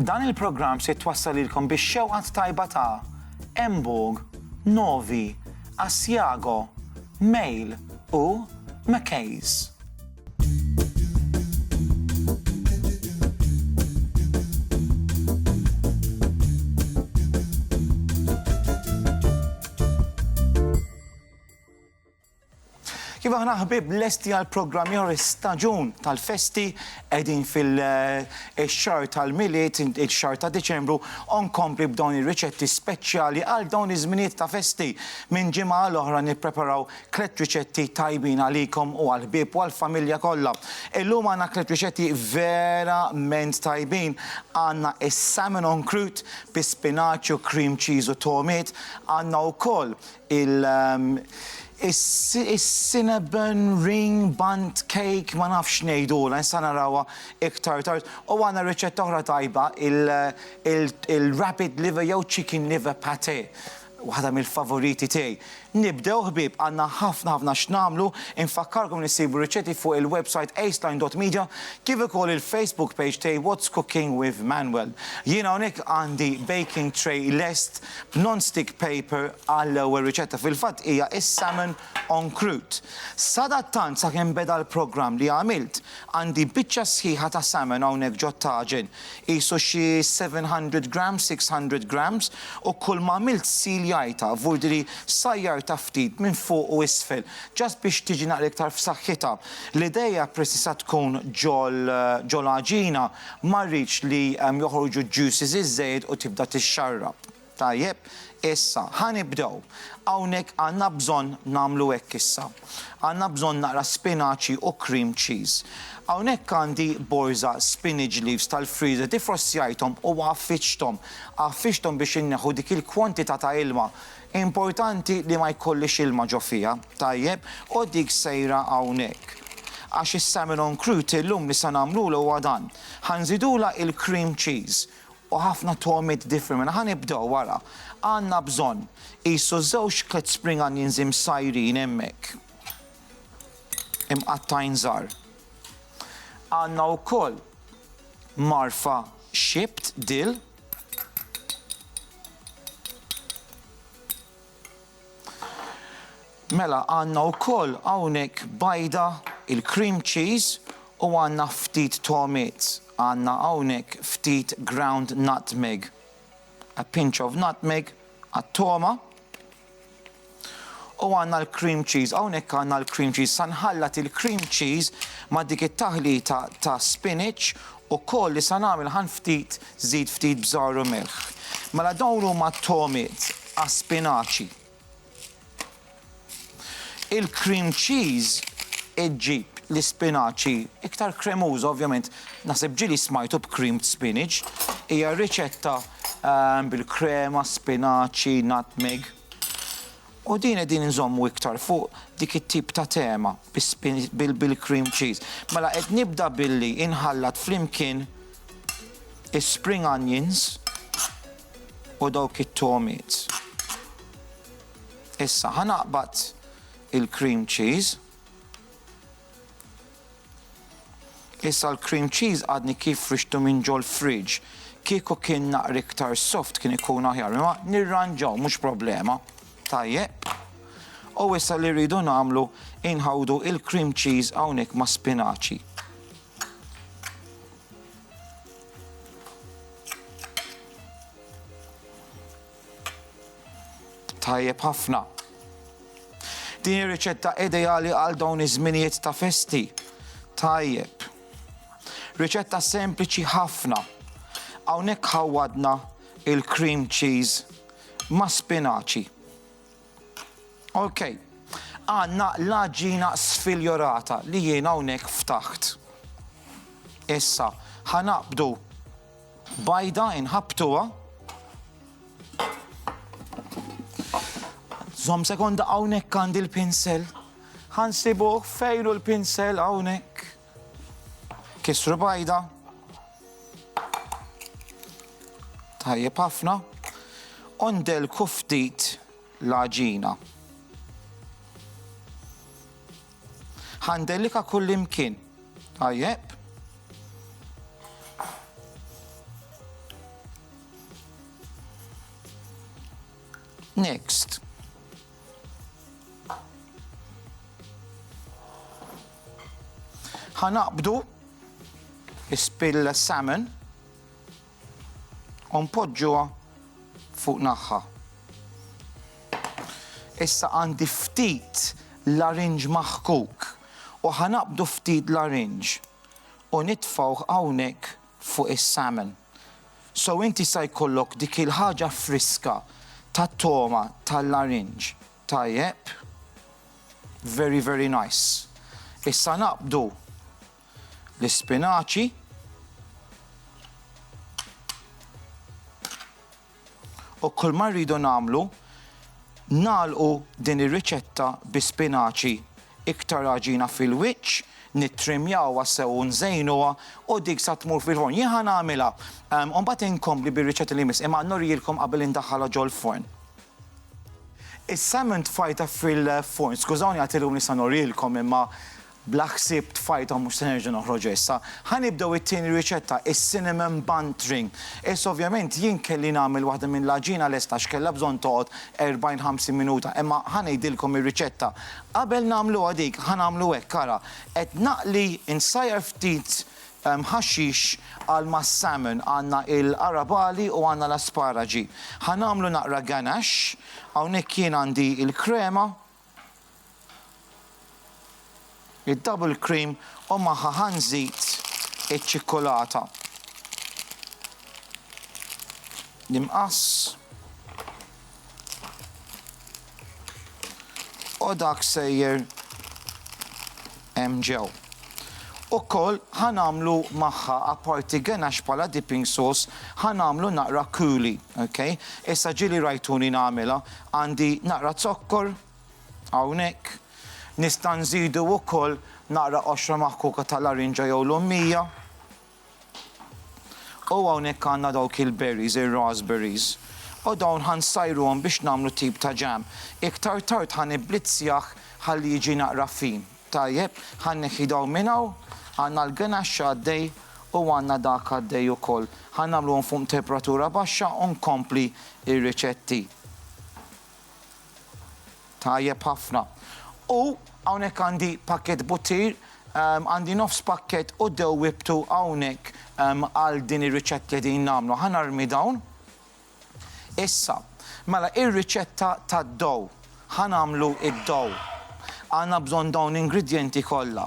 Dan il-programm se twassal ilkom bix-xewqat tajba ta' Embog, Novi, Asiago, Mail u Mackays. Kif aħna ħbib lesti għal-programm jew istaġun tal-festi qegħdin fil-xahar tal-miliet, il-xahar ta' Diċembru, nkompli b'dawn ir-riċetti speċjali għal dawn iż-żminijiet ta' festi. Minn ġimgħa l-oħra nippreparaw tliet riċetti tajbin għalikom u għall-ħbieb u għall-familja kollha. Illum għandna tliet riċetti verament tajbin. Għandna is-salmon encroute bi spinach u cream cheese u tomat. Għandna wkoll is-cinnamon ring bunt cake ma nafx ngħidula, nista' narawha iktar tard. U għandna riċetta oħra tajba il-rapid liver jew chicken liver pate. Waħda mill-favoriti tiegħi. Nibdew ħbieb għandna ħafna x'namlu, infakkarkom li ssibu riċetti fuq il-website aceline.media kif ukoll il-Facebook page tiegħi What's Cooking with Manuel. Jiena hawnhekk għandi baking tray lest non-stick paper għall-ewwel riċetta. Fil-fatt hija is-salmon encroute. Sadattant sakemm beda l-programm li għamilt għandi biċċa sħiħa ta' salmon hawnhekk ġo taġen. Qisu xi 700 grams, 600 grams u kull ma għamilt siljajta vurdiri sajjar ta' ftit minn fuq u isfel, ġast biex tiġi naqra iktar f'saħħitha. L-idea precisa tkun ġol aġina ma rridx li joħorġu juices iż-żejjed u tibda tixxarrab. Tajjeb, issa ħanibdew. Hawnhekk għandna bżonn nagħmlu hekk issa. Għandna bżonn naqra spinaċi u cream cheese. Hawnhekk għandi borza spinach leaves tal-freezer tifrossjajthom u għaffiċtom. Għaffiċtom biex inneħu dik il-kwantità ta' ilma. Importanti li ma jkollix ilma ġo fiha, tajjeb, u dik sejra hawnhekk. Għax is-salmon encroute illum li se nagħmluha huwa dan. Ħanżidula il-cream cheese u ħafna tomat different. Ħanibdew wara. Għandna bżonn qisu żewġ klet spring onions imsajrin hemmhekk. Imqattajn żgħar. Għandna wkoll marfa xibt dill. Mela għandna wkoll hawnhekk bajda il-cream cheese u għandna ftit tomat. Għandna hawnhekk ftit ground nutmeg. A pinch of nutmeg, għat-toma. U għandna l-cream cheese. Hawnhekk għandna l-cream cheese. Sanħallat il-cream cheese ma' dik it-taħlita ta' spinach u koll li sa nagħmel ftit żid ftit bżar u milħ. Mela dawn huma tomat għas-spinaċi. Il-cream cheese iġġib l-ispinaċi iktar kremuż, ovvjament, naħseb ġieli smajtu b'creamed spinach, hija riċetta bil-krema, spinaċi, nutmeg. U din qegħdin inżommu iktar fuq dik it-tip ta' tema bil-cream cheese. Mela qed nibda billi inħallat flimkien is-spring onions u dawk it-tomats. Issa ħanaqbad il-cream cheese. Issa l-cream cheese għadni kif frixtu minn ġol fridge. Kieku kien naqra iktar soft kien ikun aħjar, ma nirranġaw mhux problema. Tajjeb. U issa li rridu nagħmlu inħawdu il-cream cheese hawnhekk ma' spinaċi. Tajjeb ħafna. Din ir-riċetta ideali għal dawn iż-żminijiet ta' festi. Tajjeb. Riċetta sempliċi ħafna. Hawnhekk ħawwadna il-cream cheese ma' spinaċi. Okay. Għandna l-aġina sfiljorata li jien hawnhekk ftaħt. Issa ħanaqbdu bajda inħabtuha. Żomm sekonda hawnhekk għandi l-pinsel. Ħansibuh fejn l-pinsel hawnhekk. Kisru bajda. Tajjeb ħafna. Ondelku ftit l-aġina. Ħandellika kull imkien. Tajjeb. Next. Ħanaqbdu ispill salmon u npoġġuha fuq naħħa. Issa għandi ftit larinġ maħkuk u ħanaqbdu ftit larinġ u nitfgħuh hawnhekk fuq is-salmon. So inti se jkollok dik il-ħaġa friska tat-toma tal-larinġ. Tajjeb. Very, very nice. Issa naqbdu l-spinaċi u kull ma rridu nagħmlu nagħlqu din ir-riċetta bi spinaċi iktar raġina fil-wiċċ, nittrimjawha sew nżejnuha u dik sa tmur fil-forn. Jien ħa nagħmilha u mbagħad inkompli bir-riċetta li miss imma norjilkom qabel indaħħalha ġol forn. Is-salmon tfajta fil-forn, skużawni għatilhom nista' norjilkom imma bla ħsieb tfajta mhux se nerġa' noħroġ issa. Ħanibdew it-tieni riċetta, is-cinnamon bantering. Issa ovvjament jien kelli nagħmel waħda minn l-aġina lesta x'kellha bżonn toqgħod 40-50 minuta, imma ħanejdilkom ir-riċetta. Qabel nagħmluha dik ħanagħmlu hekk ara. Qed naqli insajjar ftit ħaxix għal mas-salmon għandna il-arabali u għandna l-asparaġi. Ħanagħmlu naqra ganache, hawnhekk jien għandi il-krema, il-double cream u magħha ħanżid iċ-ċikkolata. Nimqas u dak sejjer hemm ġew. Ukoll ħanamlu magħha apparti ganache bħala dipping sauce ħanamlu naqra coulis, okay? Issa ġieli rajtuni nagħmilha għandi naqra zokkor hawnhekk. Nista' nżidu wkoll naqra qoxra maħkuka tal-arinġa jew l-ummija. U hawnhekk għandna dawk il-berries, ir-raspberries. U dawn ħansajruhom biex nagħmlu tip ta' ġam. Iktar tard ħaniblizzjah ħalli jiġi naqra fin. Tajjeb, ħanneħħi dawn minn hawn, għandna l-ganache għaddej u għandna dak għaddej ukoll. Ħannagħmluhom fuq temperatura baxxa u nkompli ir-riċetti. Tajjeb ħafna. U hawnhekk għandi pakket butir, għandi nofs pakket u dewwibtu hawnhekk għal din ir-riċetta din nagħmlu. Ħanarmi dawn. Issa, mela ir-riċetta tad-dow. Ħanagħmlu id-dow. Għandna bżonn dawn ingredienti kollha.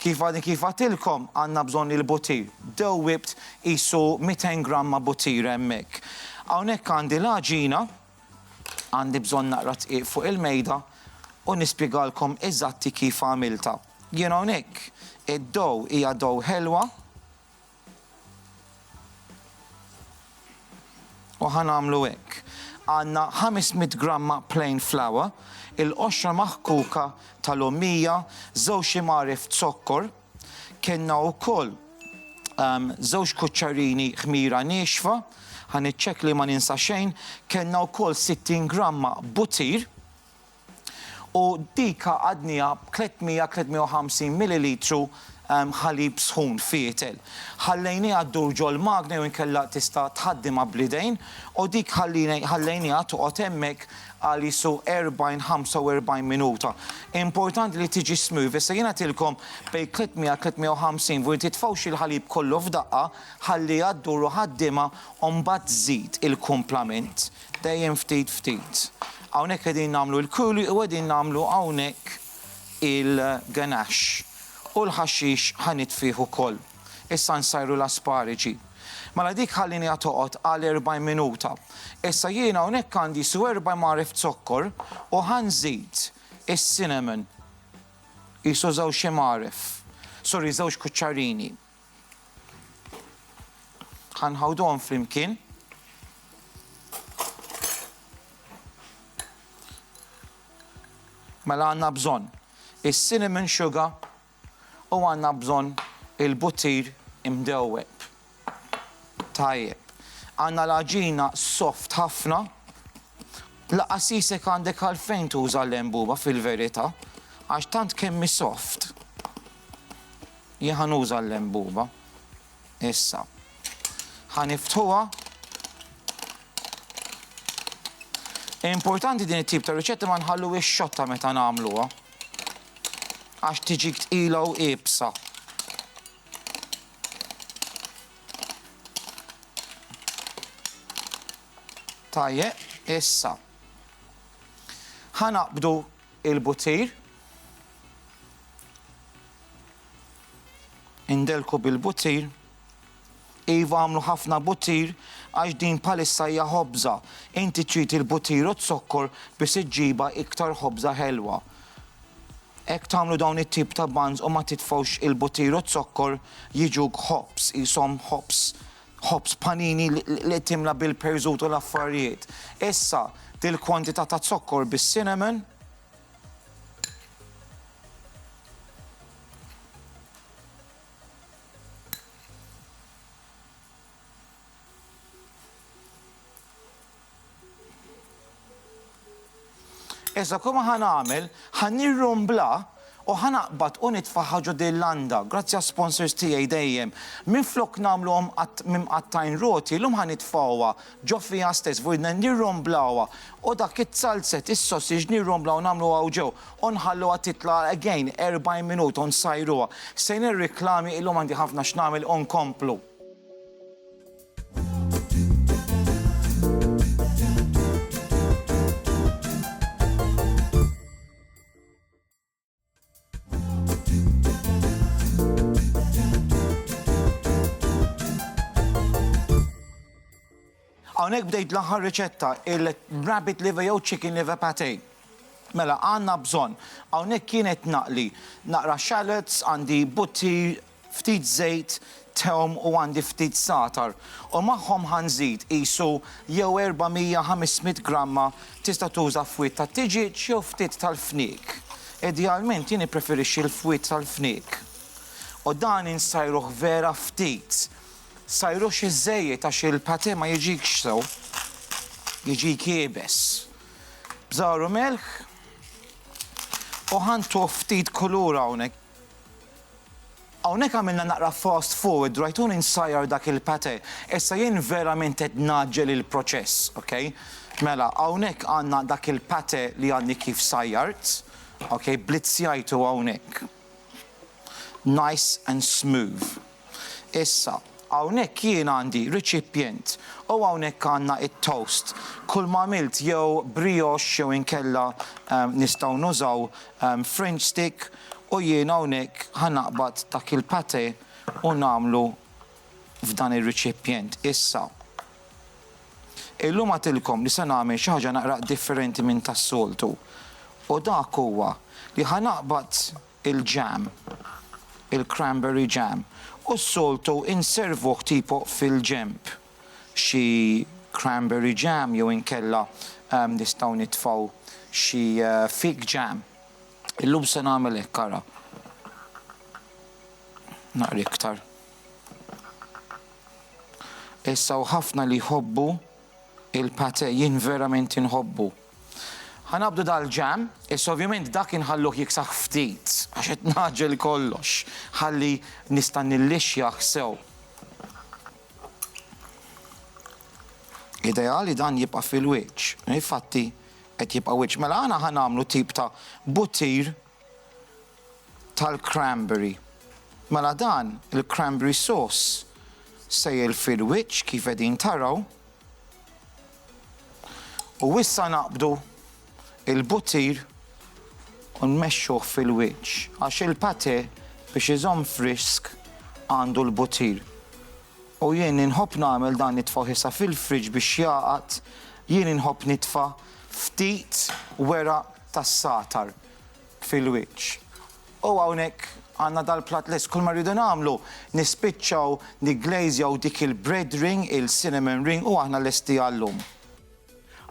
Kif għadilkom għandna bżonn il-butir. Dewwibt qisu 200 gramma butir hemmhekk. Hawnhekk għandi l-aġina, għandi bżonn naqra tqiq fuq il-mejda u nispjegalkom eżatti kif għamilta. Jien hawnhekk id-dow hija dow ħelwa u ħanagħmlu hekk. Għandna 500 gramma plain flour, il-qoxra maħkuka tal-ummija, żewġ imarif zokkor, kellna wkoll żewġ kuċċarini ħmira nixfa, ħaniċċekk li ma ninsa xejn, kellna wkoll 60 gramma butir, u dika għadnija 300-350 millilitru ħalib sħun fietel. Ħallejnija ddur ġol magna u nkella tista' tħaddimha bl-idejn u dik ħallejnija toqgħod hemmhekk għal jisu 40-45 minuta. Importanti li tiġi smooth. Issa jiena tilkom bejn 300-350 u titfgħux il-ħalib kollu f'daqqa ħalli għaddur u ħaddimha u mbagħad żid il-kumplament dejjem ftit ftit. Hawnhekk qegħdin nagħmlu l-coulis u qegħdin nagħmlu hawnhekk il-ganache u l-ħaxix ħanitfih ukoll. Issa nsajru l-aspariġi. Mela dik ħallini toqgħod għal 40 minuta. Issa jiena hawnhekk għandi su 4 marif zokkor u ħanżid is-cinnamon. Qisu żewġ imarif. Sorry, żewġ kuċċarini. Ħanħawduhom flimkien. Mela għandna bżonn is-cinnamon sugar u għandna bżonn il-butir imdewweb. Tajjeb. Għandna l-aġina soft ħafna. Laqqas isek għandek għalfejn tuża l-embuba fil-verità għax tant kemmi soft. Jien ħanuża l-embuba. Issa. Ħaniftħuha. Importanti din it-tip ta' riċetta ma nħallu ix-xotta meta nagħmluha. Għax tiġi tqila u qiebsa. Tajjeb, issa. Ħanaqbdu il-butir. Indelku bil-butir. Iva għamlu ħafna butir għax din palissa hija ħobża. Inti trid il-butir u t-sokkor biex iġġiba iktar ħobża ħelwa. Hekk tagħmlu dawn it-tip ta' buns u ma titfgħux il-butir u t-sokkor jiġuk ħobs, ishom ħobs panini li timla bil-perżut u l-affarijiet. Issa, dil-kwantità ta' zokkor bis-cinnamon. Issa, kuma ħanamel, ħanirrumbla u ħanaqbad u nitfa' ħaġa dil-landa, grazzi għas sponsors tiegħi dejjem. Minflok nagħmluhom mimqattajn roti, llum ħanitfgħuha ġo fiha stess vujna nirromblawha u dak it-salset is-sausage nirromblaw nagħmluha ġew u nħalluha titla' again 40 minuti u nsajruha. Sejn ir-riklami illum għandi ħafna x'nagħmel u nkomplu. Hawnhekk bdejt l-aħħar riċetta il-rabbit liver jew chicken liver pate. Mela għandna bżonn. Hawnhekk kienet naqli naqra shallots, għandi butti, ftit żejt, tehm u għandi ftit satar. U magħhom ħanżid qisu jew 400-500 gramma tista' tuża fwiet ta' tiġiġ jew ftit tal-fniek. Idealment jien nippreferixxi l-fwiet tal-fniek. U dan insajruh vera ftit. Sajrux iż-żejjed għax il-pate ma jiġikx sew, jiġik jiebes. Bżaru melħ u ħantu ftit kulura hawnhekk. Hawnhekk għamilna naqra fast forward, rajtun insajjar dak il-pate. Issa jien verament qed naġġel il-proċess, okay? Mela, hawnhekk għandna dak il-pate li għandi kif sajjart, okay? Blitzjajtu hawnhekk. Nice and smooth. Issa, hawnhekk jien għandi recipient u hawnhekk għandna it-toast. Kull ma għamilt jew brioche jew inkella nistgħu nużaw French stick u jien hawnhekk ħanaqbad dak il-pate u nagħmlu f'dan ir-recipient. Issa. Illum għatilkom li se nagħmel xi ħaġa naqra differenti minn tas-soltu. U dak huwa li ħanaqbad il-jam, il-cranberry jam. U s-soltu inservuh tipo fil-ġemp. Xi cranberry jam jew inkella nistgħu nitfgħu xi fig jam. Illum se nagħmel hekk ara. Naqra iktar. Issa ħafna li jħobbu il-pate jien verament inħobbu. Ħanabdu dal-ġam, issa ovvjament dak inħalluh jiksaħ ftit, għax qed naġġel kollox, ħalli nista' nillixjaħ sew. Ideali dan jibqa' fil-wiċċ, infatti qed jibqa' wiċċ. Mela aħna ħanamlu tip ta' butir tal-cranberry. Mela dan il-cranberry sauce sejjel fil-wiċċ kif qegħdin taraw. U issa naqbdu il-butir u nmexxuh fil-wiċċ għax il-pate biex iżomm frisk għandu l-butir. U jien inħobb nagħmel dan nitfa' issa fil-friġġ biex jaqgħad, jien inħobb nitfa' ftit wera tas-satar fil-wiċċ. U hawnhekk għandna dal-plat lest kull ma rridu nagħmlu nispiċċaw nigglazjaw dik il-bread ring, il-cinnamon ring u aħna lesti għallum.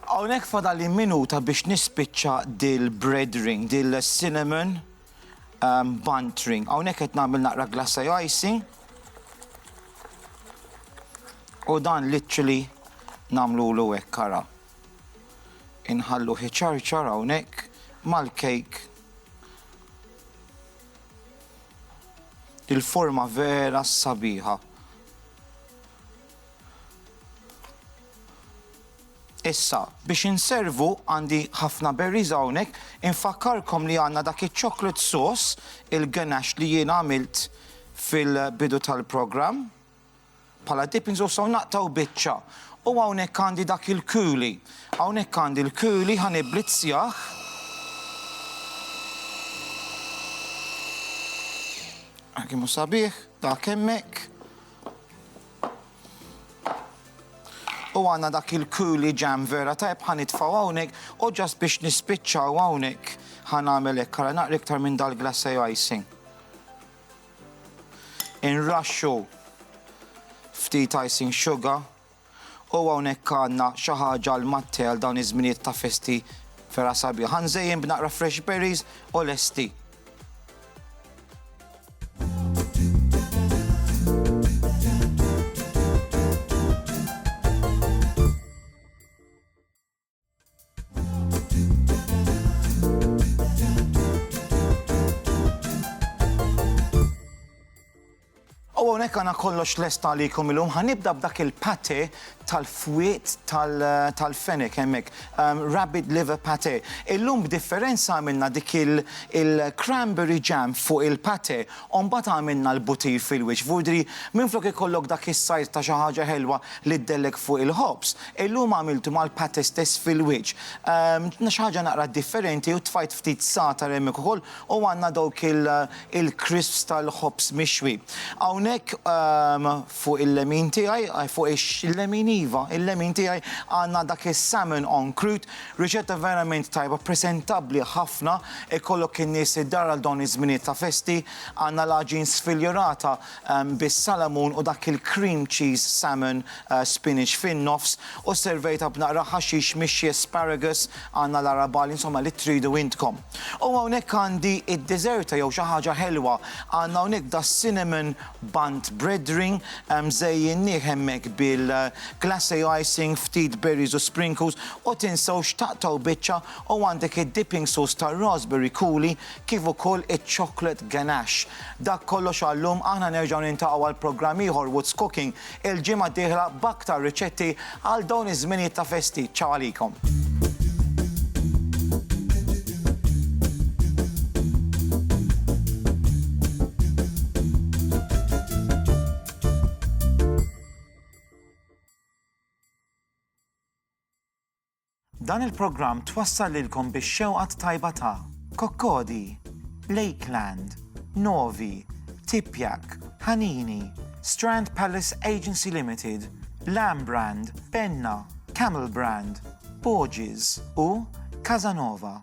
Hawnhekk fadali minuta biex nispiċċa dil-bread ring, dil-cinnamon bunt ring. Hawnhekk qed nagħmel naqra glass icing. U dan literally nagħmlulu hekk ara. Inħallu ħiċarċar hawnhekk mal-cake. Il-forma vera sabiħa. Issa, biex inservu għandi ħafna berries hawnhekk, infakkarkom li għandna dak il-chocolate sauce, il-ganache li jien għamilt fil-bidu tal-programm. Bħala dipping sauce hawn naqtaw biċċa. U hawnhekk għandi dak il-coulis. Hawnhekk għandi l-coulis ħaniblizzjah. Għakimu sabiħ, dak hemmhekk. U għanna dak il-coulis jam vera tajb ħanitfaw hawnhekk u ġast biex nispiċċaw hawnhekk ħanagħmel hekk ara naqra iktar minn dal-glass icing. Inraxxu ftit icing sugar u hawnhekk għandna xi ħaġa l-mattel dawn iż-żminijiet ta' festi vera sabiħ. Ħanżejjen b'naqra fresh berries u lesti. U għonek għana kollox lesta għalikom il-lum, ħanibda b'dak il-pate tal-fwiet tal-fenek hemmhekk, rabbit liver pate. Illum b'differenza għamilna dik il-cranberry jam fuq il-pate, u mbagħad għamilna l-butir fil-wiċċ. Vudri minflok ikollok dak is-sajt ta' xi ħaġa ħelwa li ddellek fuq il-ħobs. Illum għamiltu mal-pate stess fil-wiċċ. Xi ħaġa naqra differenti u tfajt ftit satar hemmhekk ukoll u għandna dawk il-crisps tal-ħobs mixwi. Hawnhekk fuq il-lemin tiegħi, fuq il-lemin iva, il-lemin tiegħi għandna dak is-salmon encroute, riċetta verament tajba, presentabbli ħafna, ikollok in-nies id-dar għal dawn iż-żminijiet ta' festi, għandna l-aġin sfiljurata bis-salamon u dak il-cream cheese salmon spinach fin-nofs u servejta b'naqra ħaxix mixi asparagus, għandna l-arabali, insomma li tridu intkom. U hawnhekk għandi id-deserta jew xi ħaġa ħelwa, għandna hawnhekk da cinnamon bun bread ring, mżejjinnieh hemmhekk bil-glass icing, ftit berries u sprinkles, u tinsewx taqtaw biċċa u għandek id-dipping sauce ta' raspberry coulis kif ukoll iċ-chocolate ganache. Dak kollox għallum aħna nerġgħu nintaqgħu għal programm ieħor What's Cooking il-ġimgħa d-dieħla b'aktar riċetti għal dawn iż-żminijiet ta' festi. Ċaw għalikom. Dan il-programm twassal lilkom bix-xewqat tajba ta' Kokkodi, Lakeland, Novi, Tipjak, Ħanini, Strand Palace Agency Limited, Lamb Brand, Benna, Camel Brand, Borges u Casanova.